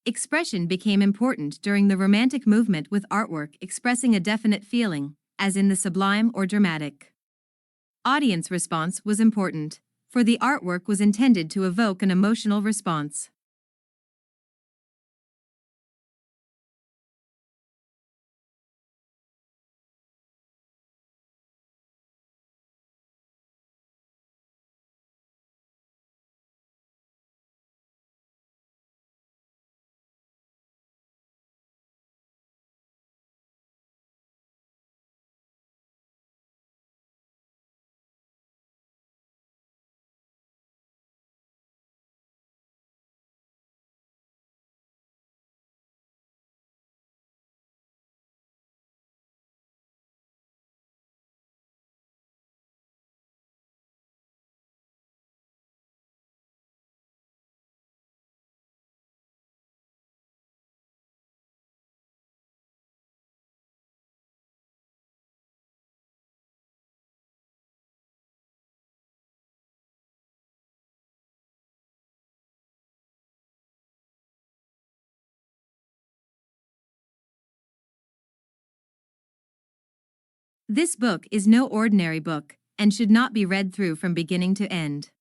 Expression became important during the Romantic movement, with artwork expressing a definite feeling, as in the sublime or dramatic. Audience response was important, for the artwork was intended to evoke an emotional response. This book is no ordinary book, and should not be read through from beginning to end.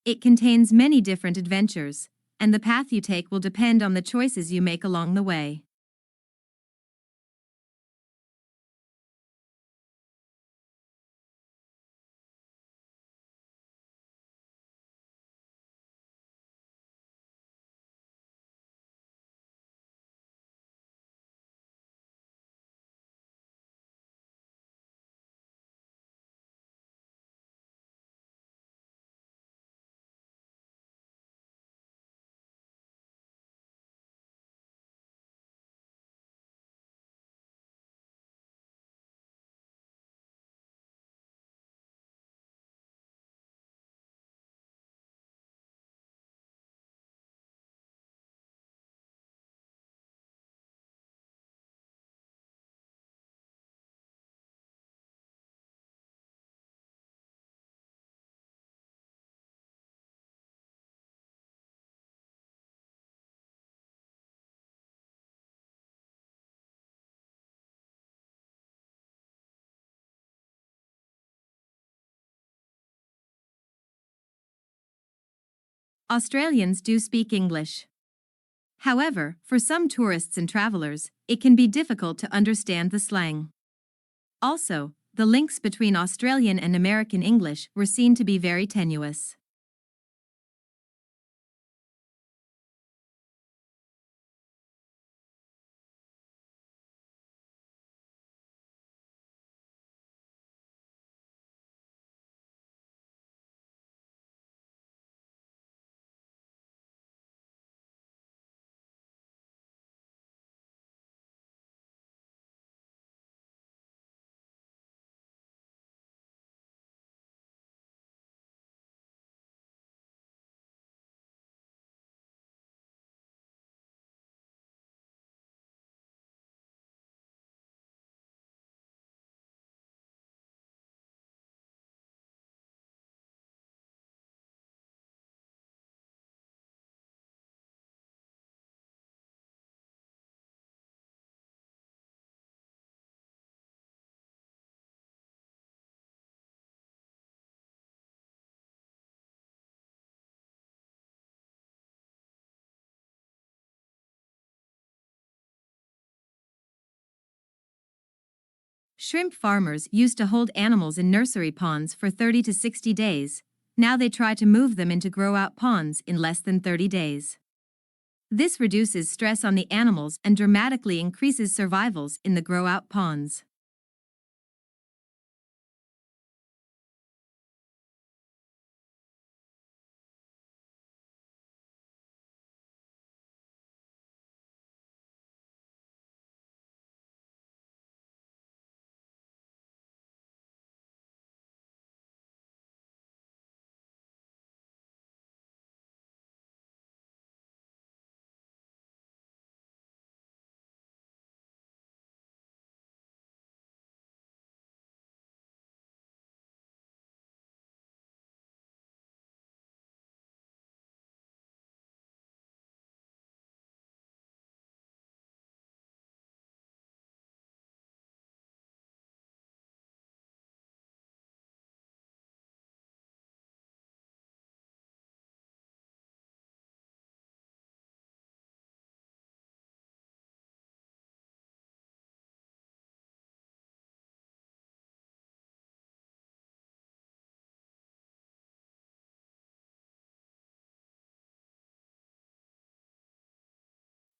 It contains many different adventures, and the path you take will depend on the choices you make along the way. Australians do speak English. However, for some tourists and travelers, it can be difficult to understand the slang. Also, the links between Australian and American English were seen to be very tenuous. Shrimp farmers used to hold animals in nursery ponds for 30 to 60 days. Now they try to move them into grow-out ponds in less than 30 days. This reduces stress on the animals and dramatically increases survivals in the grow-out ponds.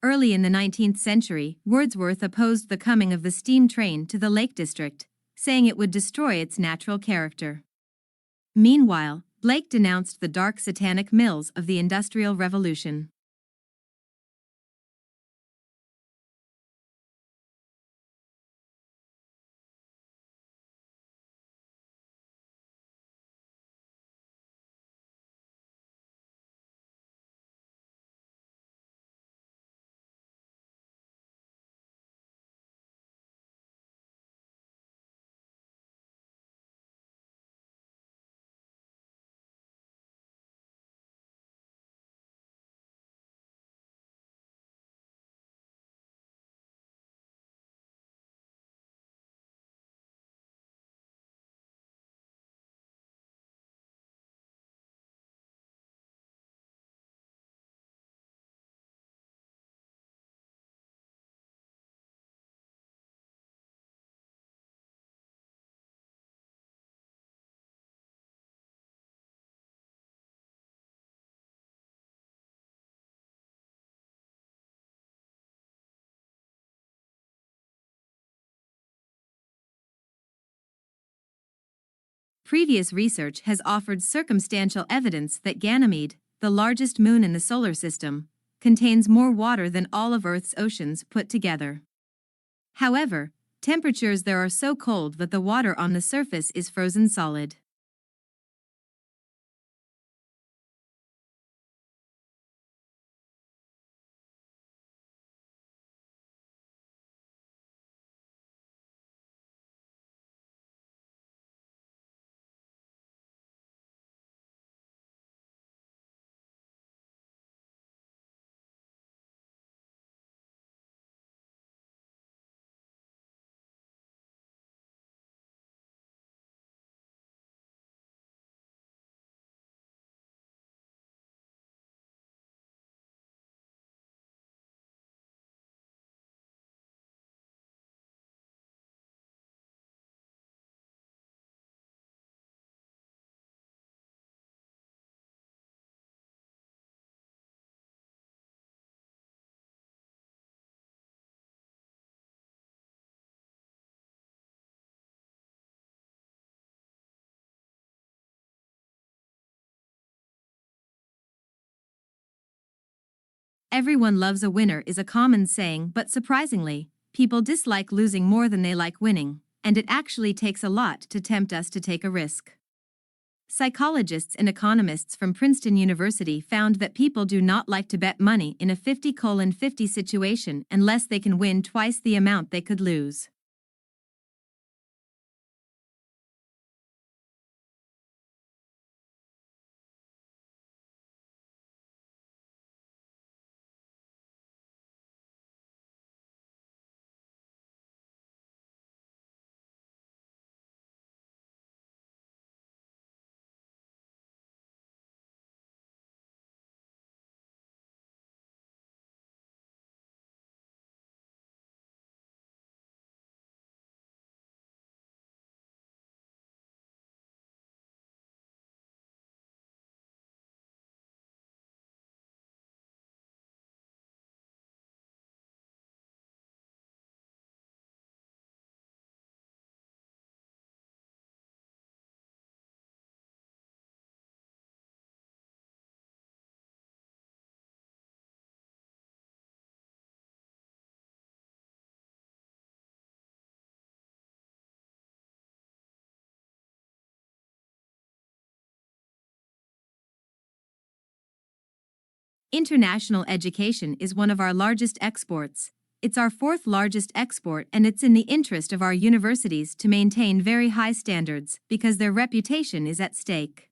Early in the 19th century, Wordsworth opposed the coming of the steam train to the Lake District, saying it would destroy its natural character. Meanwhile, Blake denounced the dark satanic mills of the Industrial Revolution. Previous research has offered circumstantial evidence that Ganymede, the largest moon in the solar system, contains more water than all of Earth's oceans put together. However, temperatures there are so cold that the water on the surface is frozen solid. Everyone loves a winner is a common saying, but surprisingly, people dislike losing more than they like winning, and it actually takes a lot to tempt us to take a risk. Psychologists and economists from Princeton University found that people do not like to bet money in a 50-50 situation unless they can win twice the amount they could lose. International education is one of our largest exports. It's our fourth largest export, and it's in the interest of our universities to maintain very high standards because their reputation is at stake.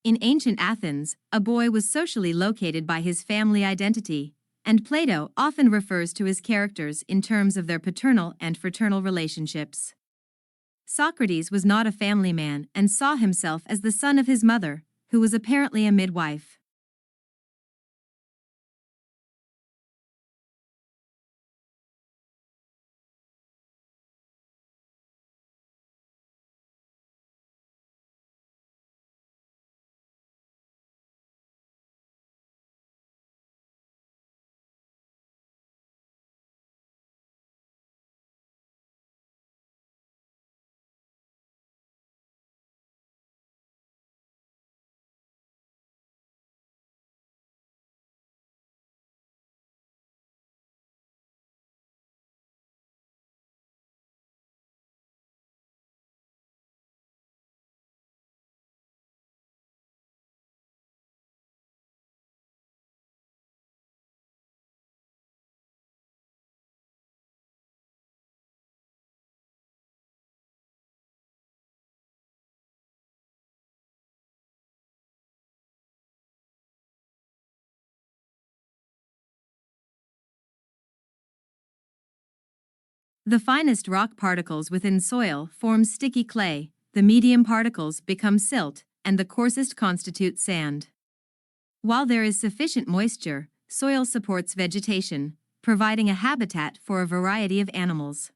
In ancient Athens, a boy was socially located by his family identity, and Plato often refers to his characters in terms of their paternal and fraternal relationships. Socrates was not a family man and saw himself as the son of his mother, who was apparently a midwife. The finest rock particles within soil form sticky clay, the medium particles become silt, and the coarsest constitute sand. While there is sufficient moisture, soil supports vegetation, providing a habitat for a variety of animals.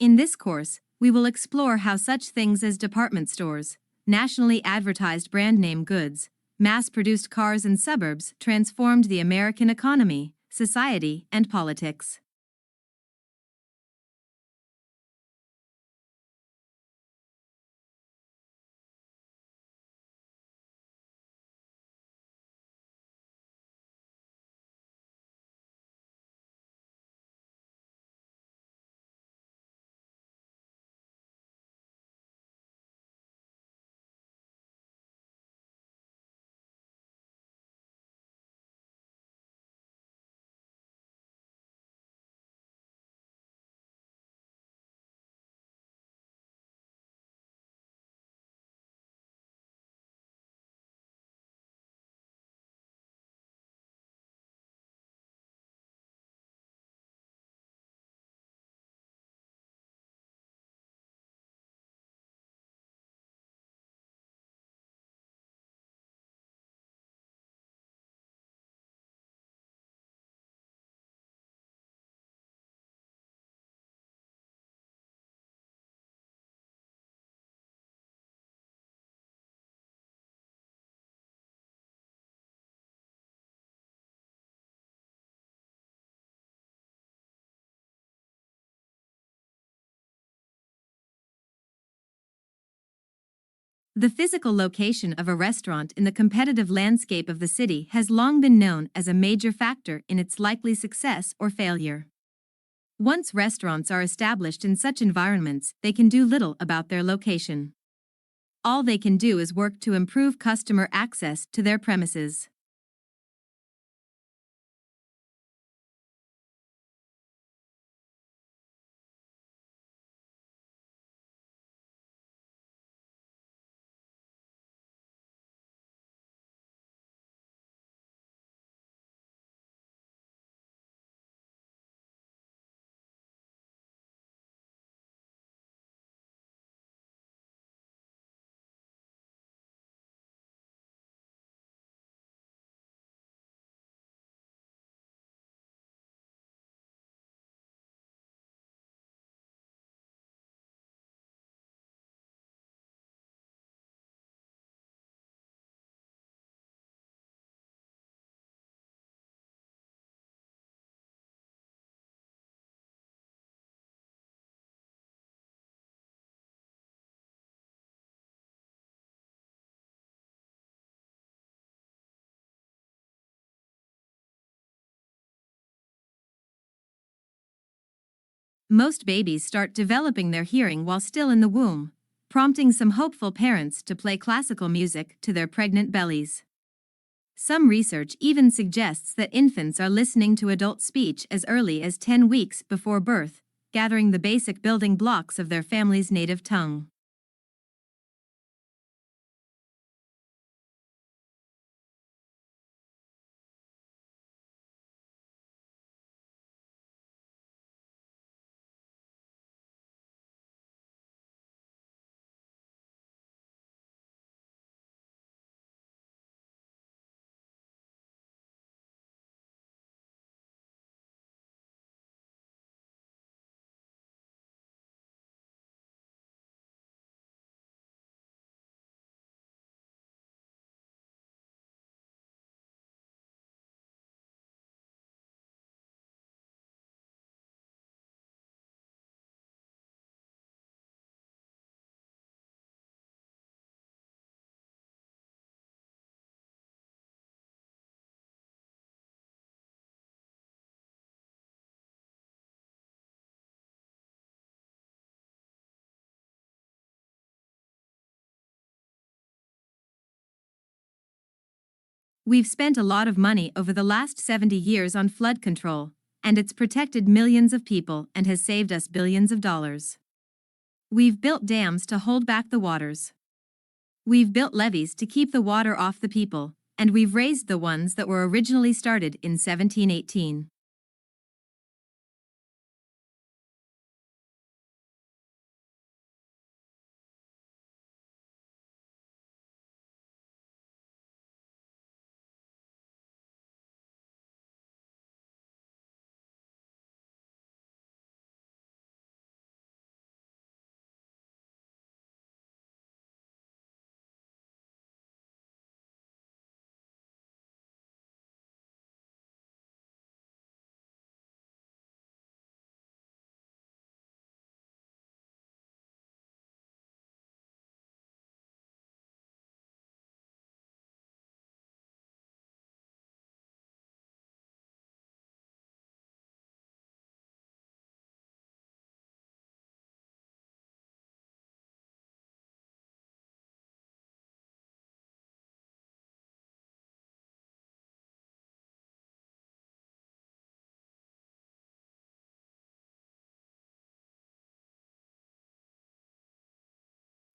In this course, we will explore how such things as department stores, nationally advertised brand name goods, mass-produced cars and suburbs transformed the American economy, society, and politics. The physical location of a restaurant in the competitive landscape of the city has long been known as a major factor in its likely success or failure. Once restaurants are established in such environments, they can do little about their location. All they can do is work to improve customer access to their premises. Most babies start developing their hearing while still in the womb, prompting some hopeful parents to play classical music to their pregnant bellies. Some research even suggests that infants are listening to adult speech as early as 10 weeks before birth, gathering the basic building blocks of their family's native tongue. We've spent a lot of money over the last 70 years on flood control, and it's protected millions of people and has saved us billions of dollars. We've built dams to hold back the waters. We've built levees to keep the water off the people, and we've raised the ones that were originally started in 1718.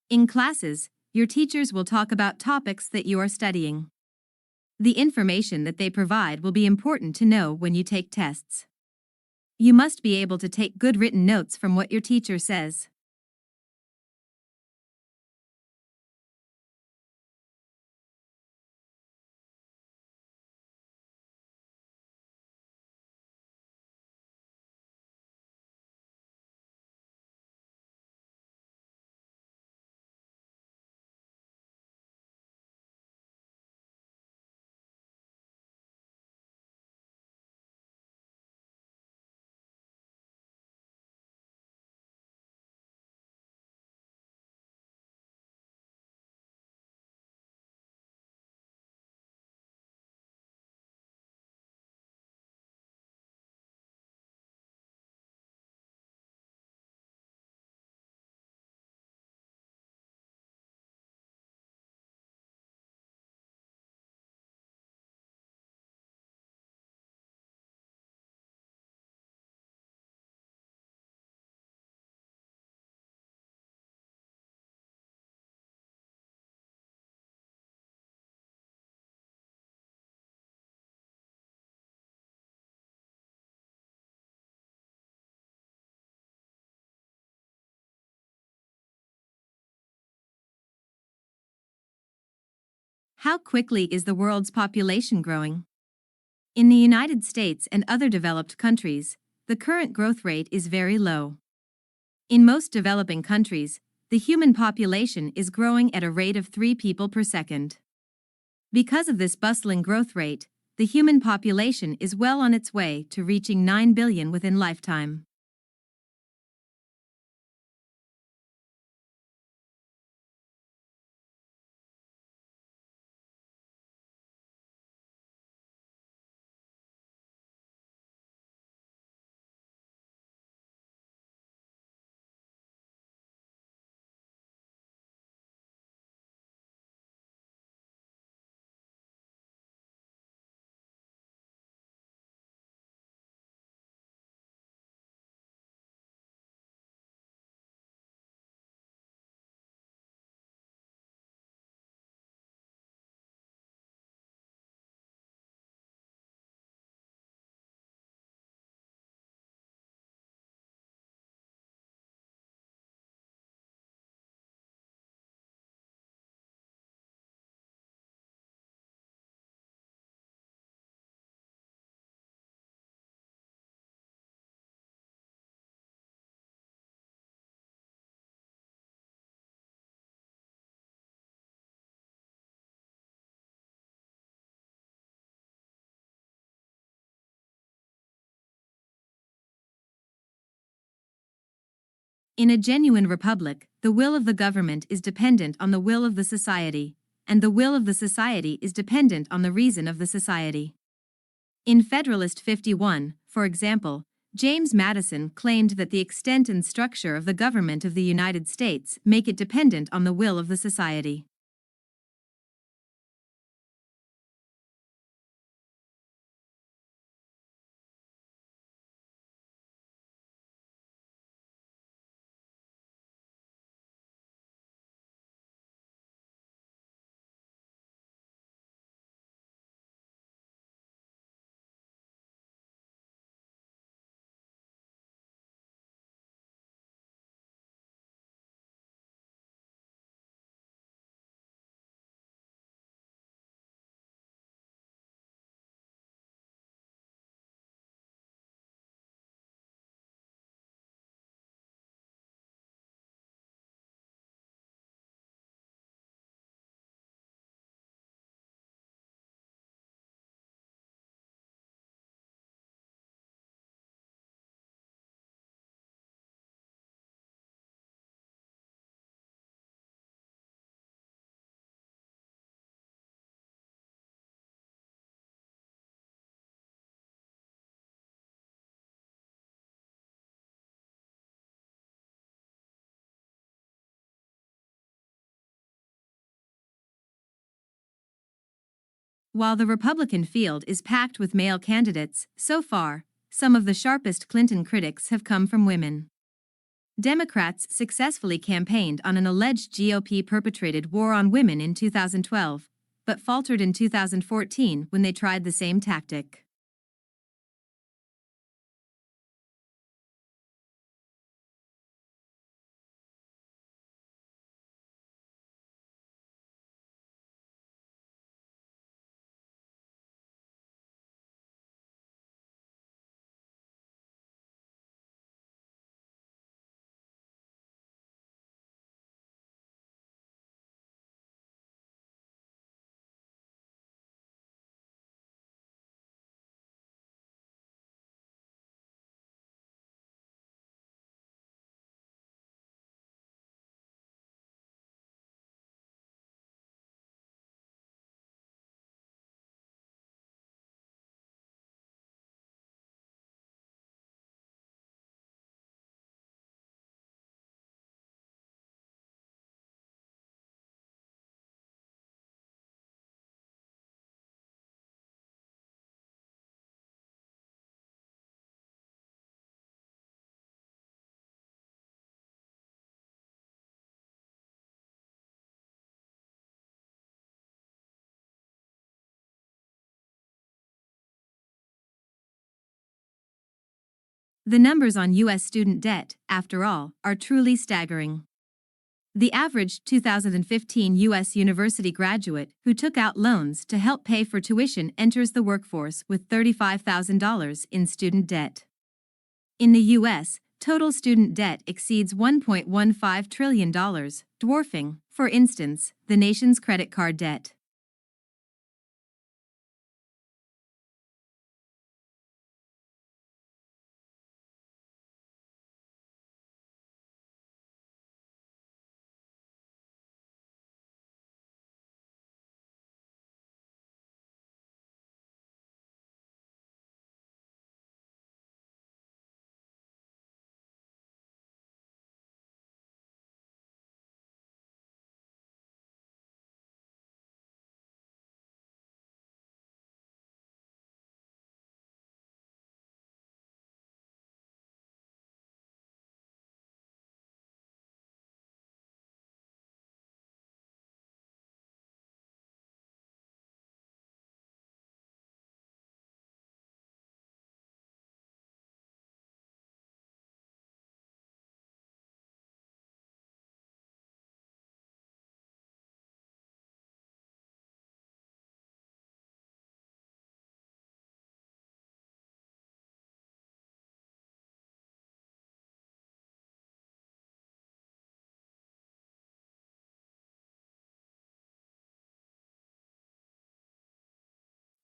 In classes, your teachers will talk about topics that you are studying. The information that they provide will be important to know when you take tests. You must be able to take good written notes from what your teacher says. How quickly is the world's population growing? In the United States and other developed countries, the current growth rate is very low. In most developing countries, the human population is growing at a rate of 3 people per second. Because of this bustling growth rate, the human population is well on its way to reaching 9 billion within lifetime. In a genuine republic, the will of the government is dependent on the will of the society, and the will of the society is dependent on the reason of the society. In Federalist 51, for example, James Madison claimed that the extent and structure of the government of the United States make it dependent on the will of the society. While the Republican field is packed with male candidates, so far, some of the sharpest Clinton critics have come from women. Democrats successfully campaigned on an alleged GOP-perpetrated war on women in 2012, but faltered in 2014 when they tried the same tactic. The numbers on U.S. student debt, after all, are truly staggering. The average 2015 U.S. university graduate who took out loans to help pay for tuition enters the workforce with $35,000 in student debt. In the U.S., total student debt exceeds $1.15 trillion, dwarfing, for instance, the nation's credit card debt.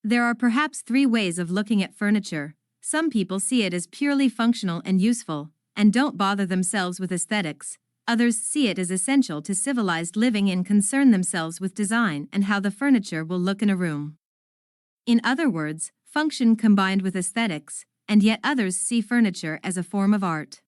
There are perhaps three ways of looking at furniture. Some people see it as purely functional and useful, and don't bother themselves with aesthetics. Others see it as essential to civilized living and concern themselves with design and how the furniture will look in a room. In other words, function combined with aesthetics, and yet others see furniture as a form of art.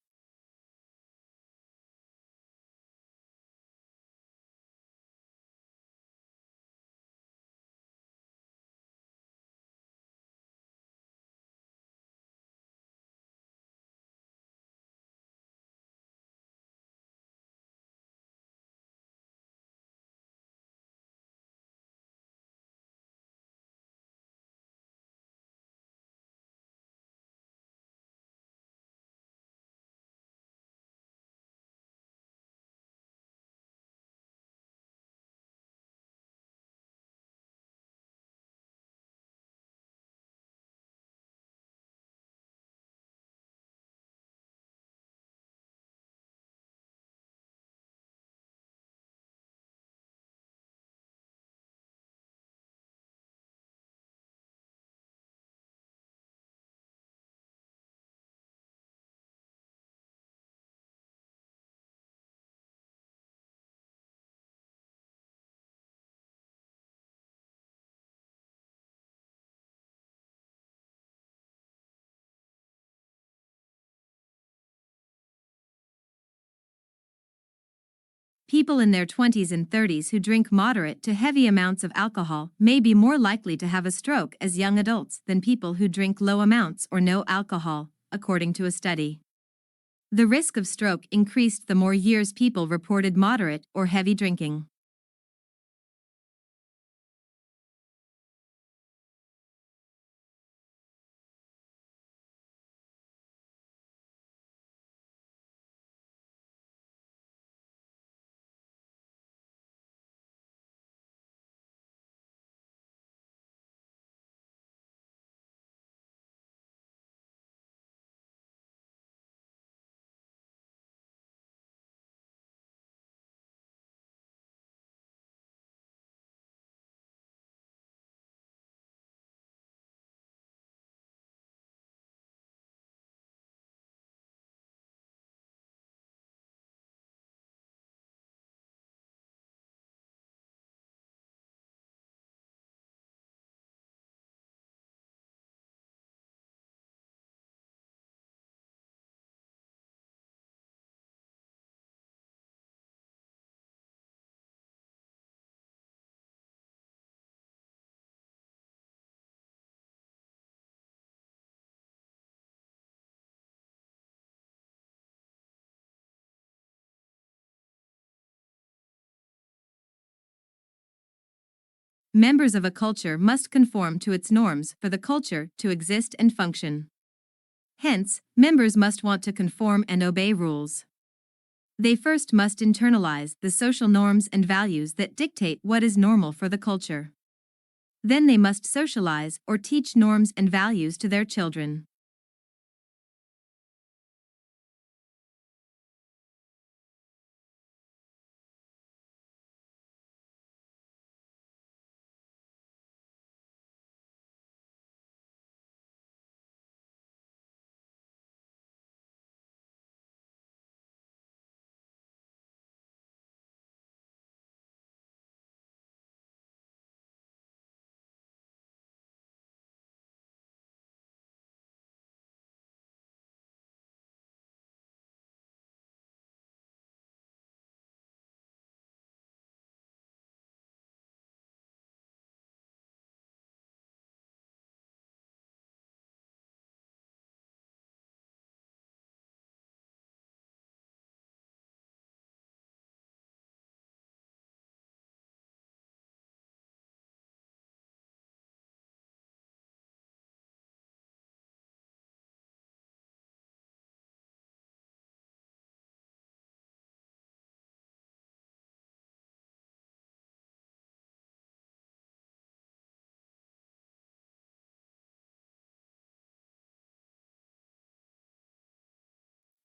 People in their 20s and 30s who drink moderate to heavy amounts of alcohol may be more likely to have a stroke as young adults than people who drink low amounts or no alcohol, according to a study. The risk of stroke increased the more years people reported moderate or heavy drinking. Members of a culture must conform to its norms for the culture to exist and function. Hence, members must want to conform and obey rules. They first must internalize the social norms and values that dictate what is normal for the culture. Then they must socialize or teach norms and values to their children.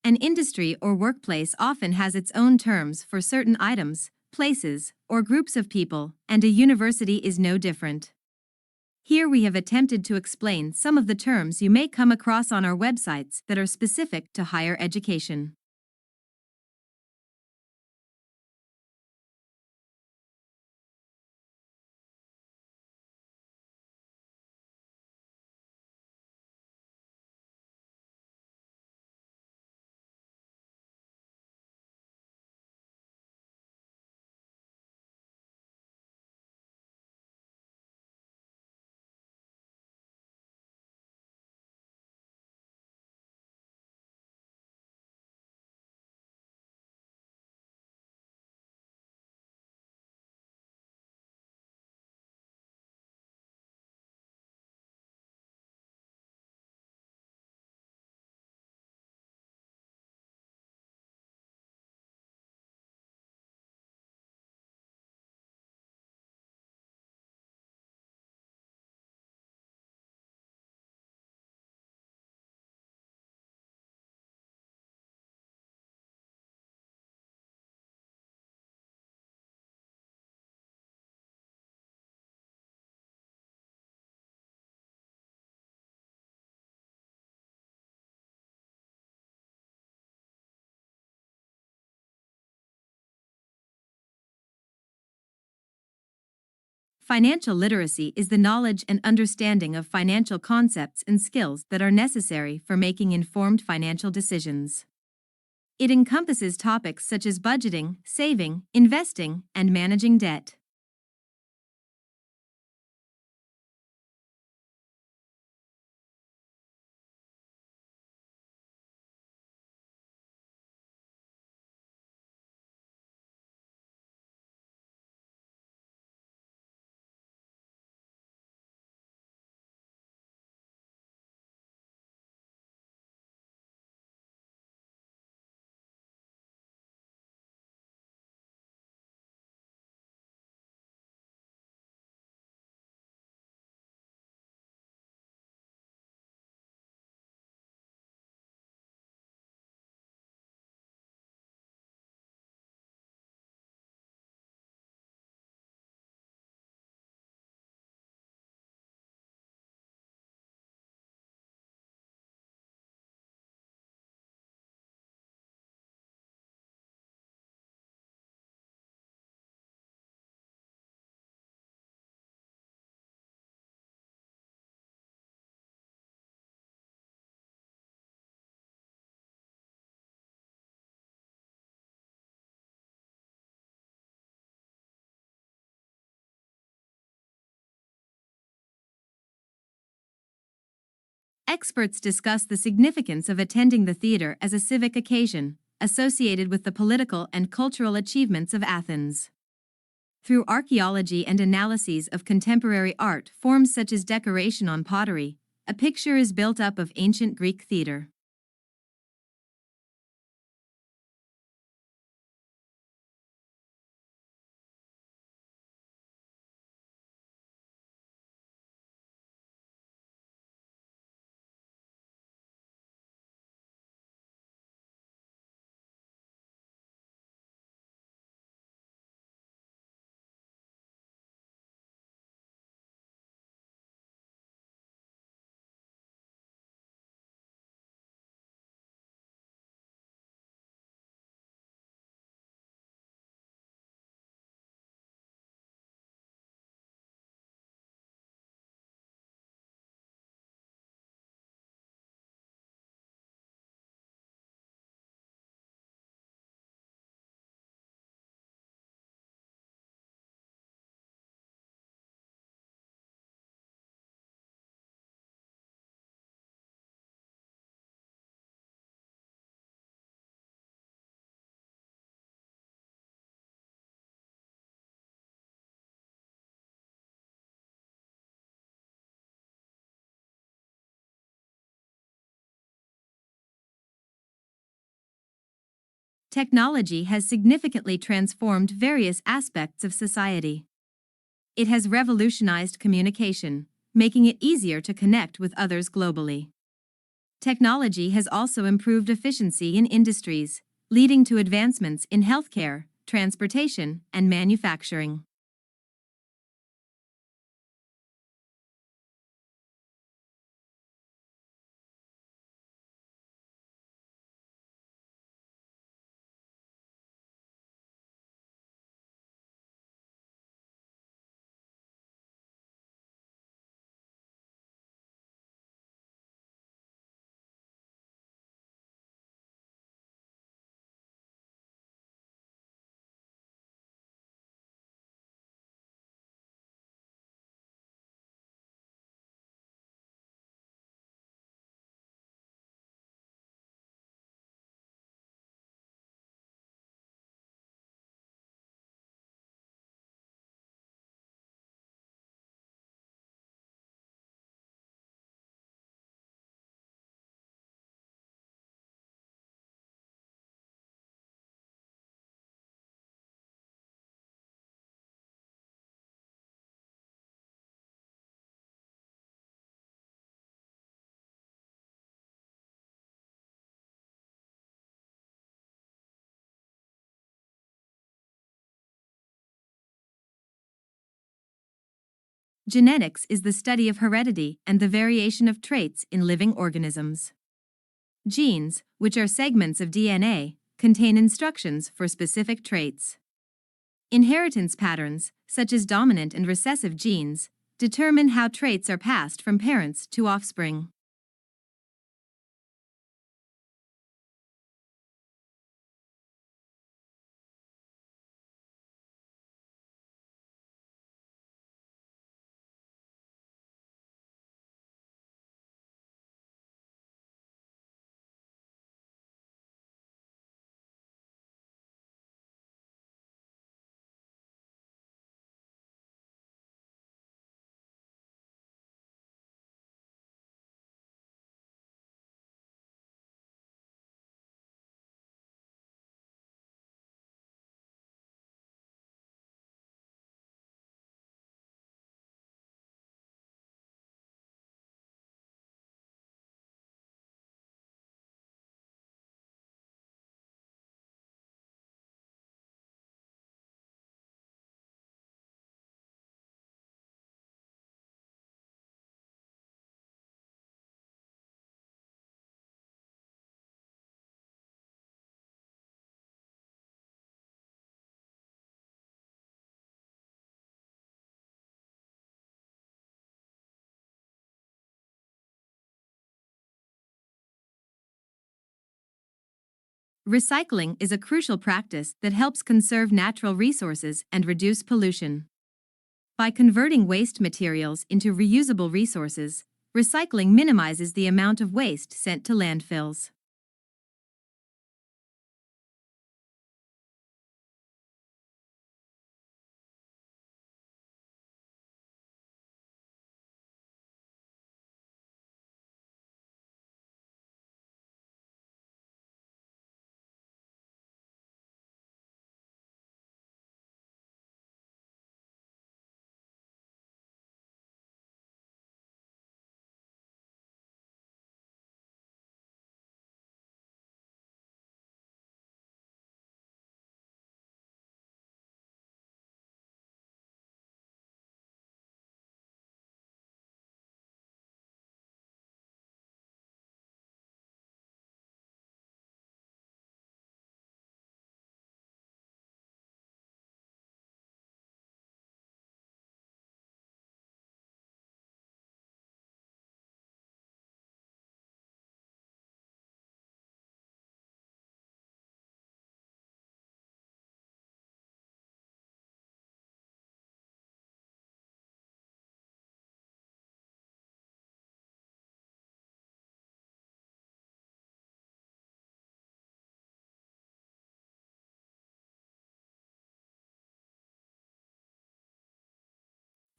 An industry or workplace often has its own terms for certain items, places, or groups of people, and a university is no different. Here we have attempted to explain some of the terms you may come across on our websites that are specific to higher education. Financial literacy is the knowledge and understanding of financial concepts and skills that are necessary for making informed financial decisions. It encompasses topics such as budgeting, saving, investing, and managing debt. Experts discuss the significance of attending the theater as a civic occasion, associated with the political and cultural achievements of Athens. Through archaeology and analyses of contemporary art forms such as decoration on pottery, a picture is built up of ancient Greek theater. Technology has significantly transformed various aspects of society. It has revolutionized communication, making it easier to connect with others globally. Technology has also improved efficiency in industries, leading to advancements in healthcare, transportation, and manufacturing. Genetics is the study of heredity and the variation of traits in living organisms. Genes, which are segments of DNA, contain instructions for specific traits. Inheritance patterns, such as dominant and recessive genes, determine how traits are passed from parents to offspring. Recycling is a crucial practice that helps conserve natural resources and reduce pollution. By converting waste materials into reusable resources, recycling minimizes the amount of waste sent to landfills.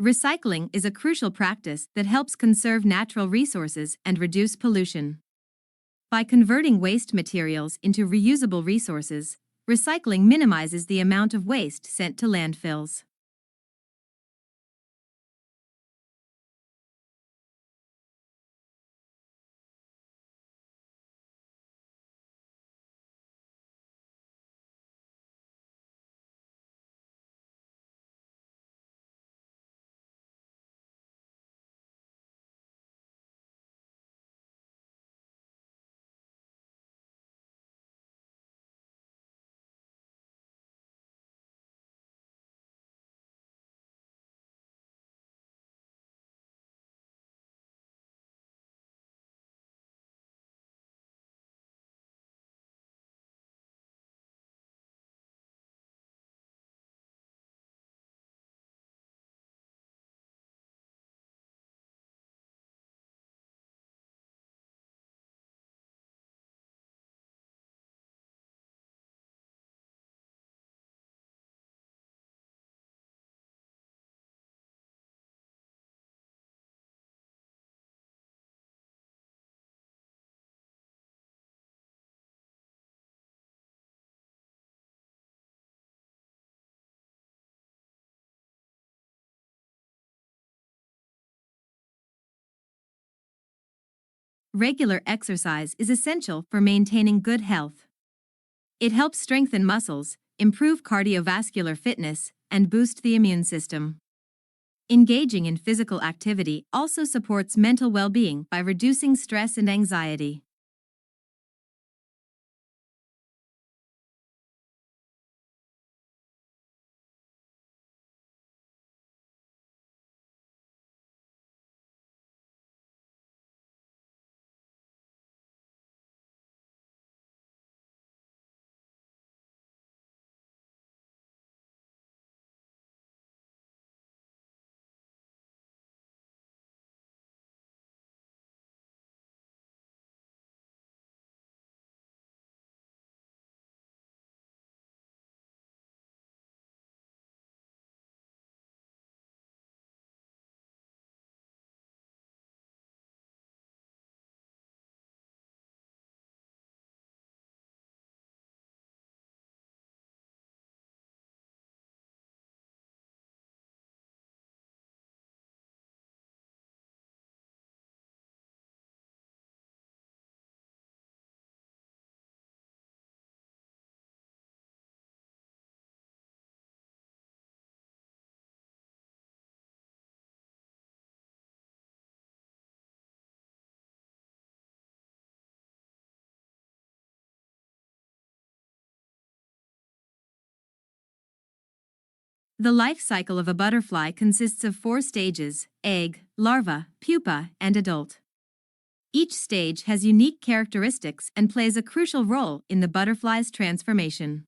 Recycling is a crucial practice that helps conserve natural resources and reduce pollution. By converting waste materials into reusable resources, recycling minimizes the amount of waste sent to landfills. Regular exercise is essential for maintaining good health. It helps strengthen muscles, improve cardiovascular fitness, and boost the immune system. Engaging in physical activity also supports mental well-being by reducing stress and anxiety. The life cycle of a butterfly consists of 4 stages: egg, larva, pupa, and adult. Each stage has unique characteristics and plays a crucial role in the butterfly's transformation.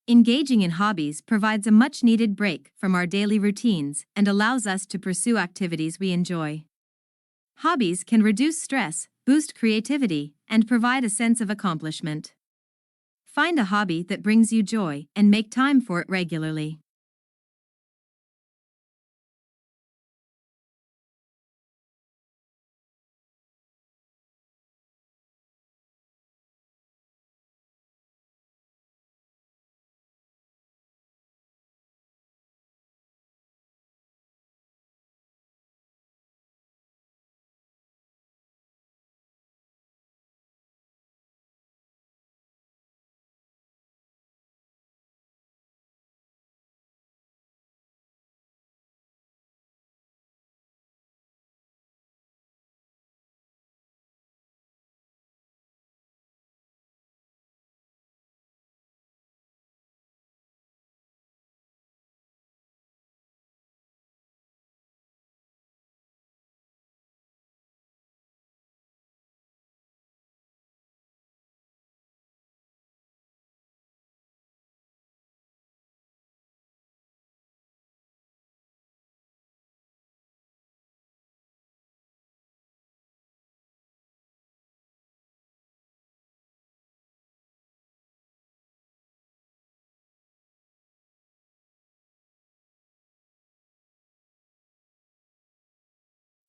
Engaging in hobbies provides a much-needed break from our daily routines and allows us to pursue activities we enjoy. Hobbies can reduce stress, boost creativity, and provide a sense of accomplishment. Find a hobby that brings you joy and make time for it regularly.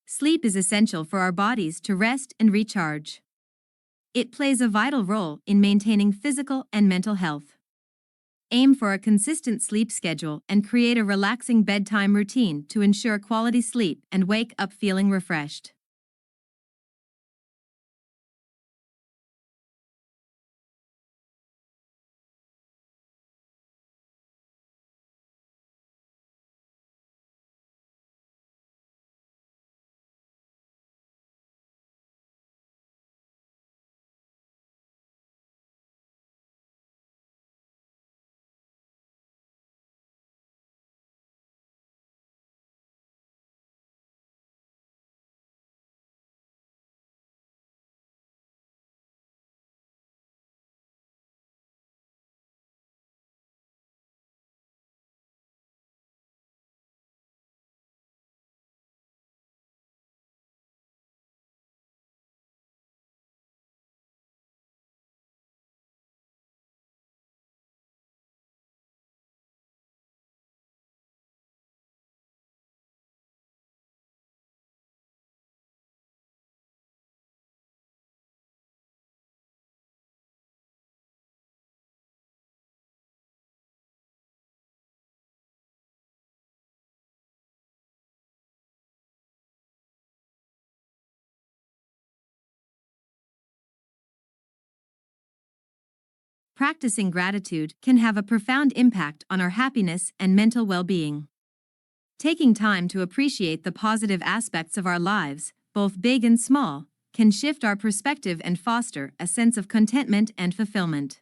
Sleep is essential for our bodies to rest and recharge. It plays a vital role in maintaining physical and mental health. Aim for a consistent sleep schedule and create a relaxing bedtime routine to ensure quality sleep and wake up feeling refreshed. Practicing gratitude can have a profound impact on our happiness and mental well-being. Taking time to appreciate the positive aspects of our lives, both big and small, can shift our perspective and foster a sense of contentment and fulfillment.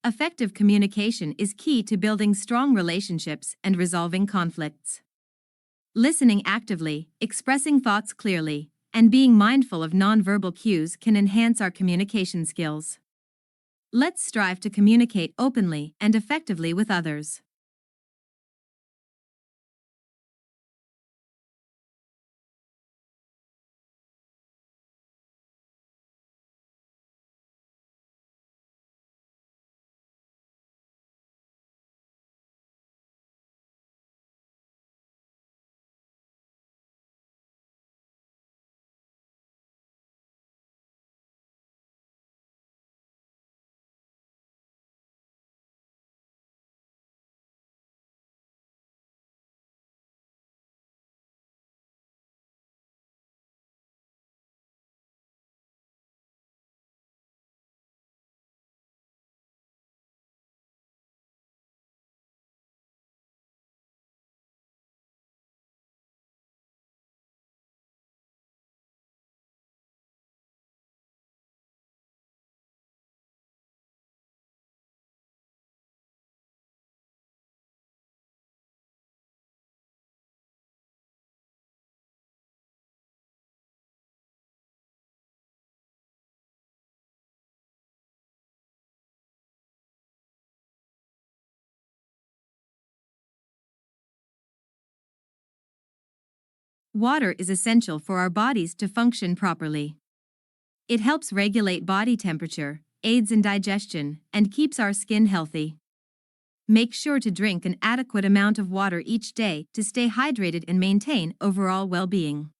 Effective communication is key to building strong relationships and resolving conflicts. Listening actively, expressing thoughts clearly, and being mindful of nonverbal cues can enhance our communication skills. Let's strive to communicate openly and effectively with others. Water is essential for our bodies to function properly. It helps regulate body temperature, aids in digestion, and keeps our skin healthy. Make sure to drink an adequate amount of water each day to stay hydrated and maintain overall well-being.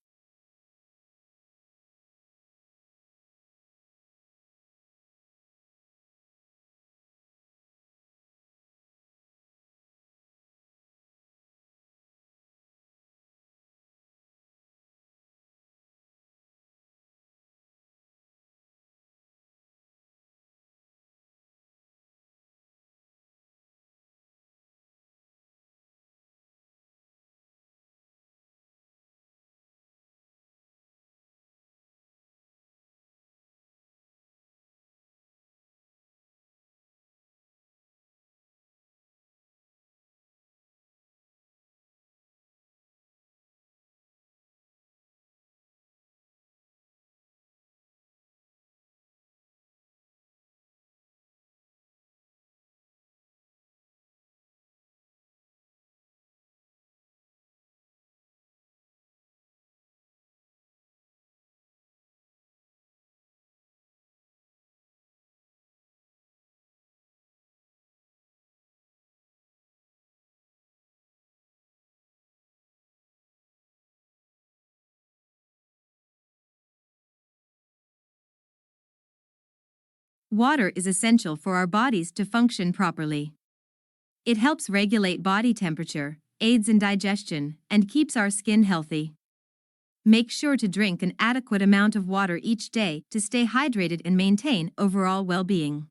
Water is essential for our bodies to function properly. It helps regulate body temperature, aids in digestion, and keeps our skin healthy. Make sure to drink an adequate amount of water each day to stay hydrated and maintain overall well-being.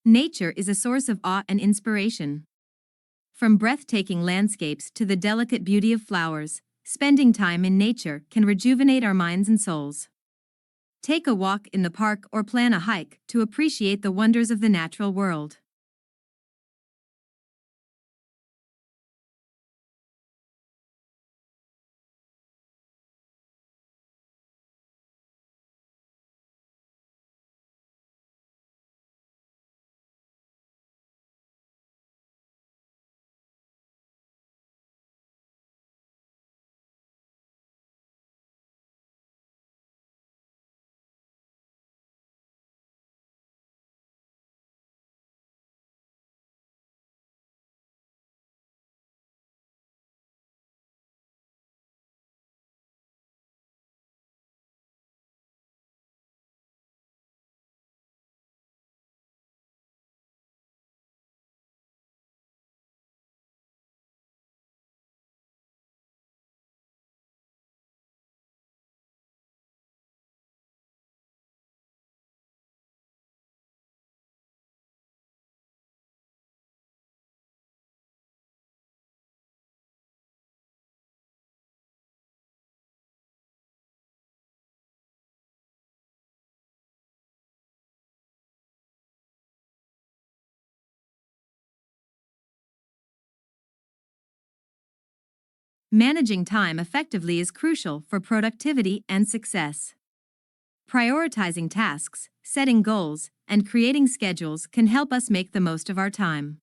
Nature is a source of awe and inspiration. From breathtaking landscapes to the delicate beauty of flowers, spending time in nature can rejuvenate our minds and souls. Take a walk in the park or plan a hike to appreciate the wonders of the natural world. Managing time effectively is crucial for productivity and success. Prioritizing tasks, setting goals, and creating schedules can help us make the most of our time.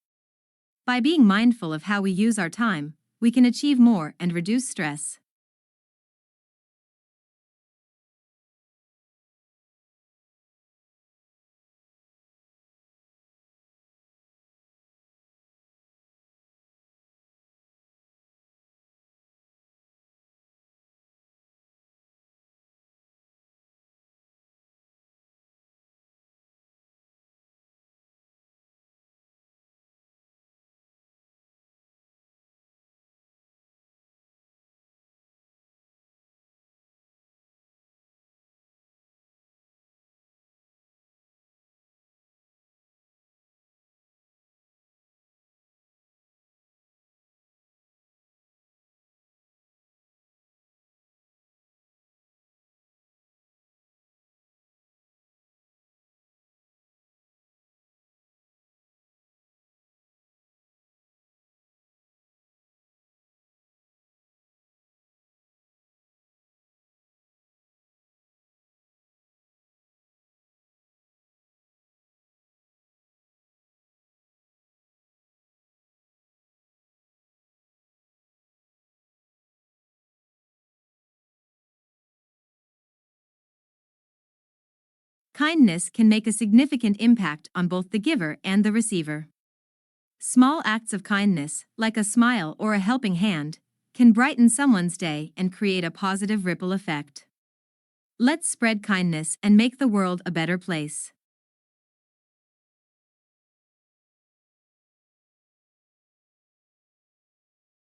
By being mindful of how we use our time, we can achieve more and reduce stress. Kindness can make a significant impact on both the giver and the receiver. Small acts of kindness, like a smile or a helping hand, can brighten someone's day and create a positive ripple effect. Let's spread kindness and make the world a better place.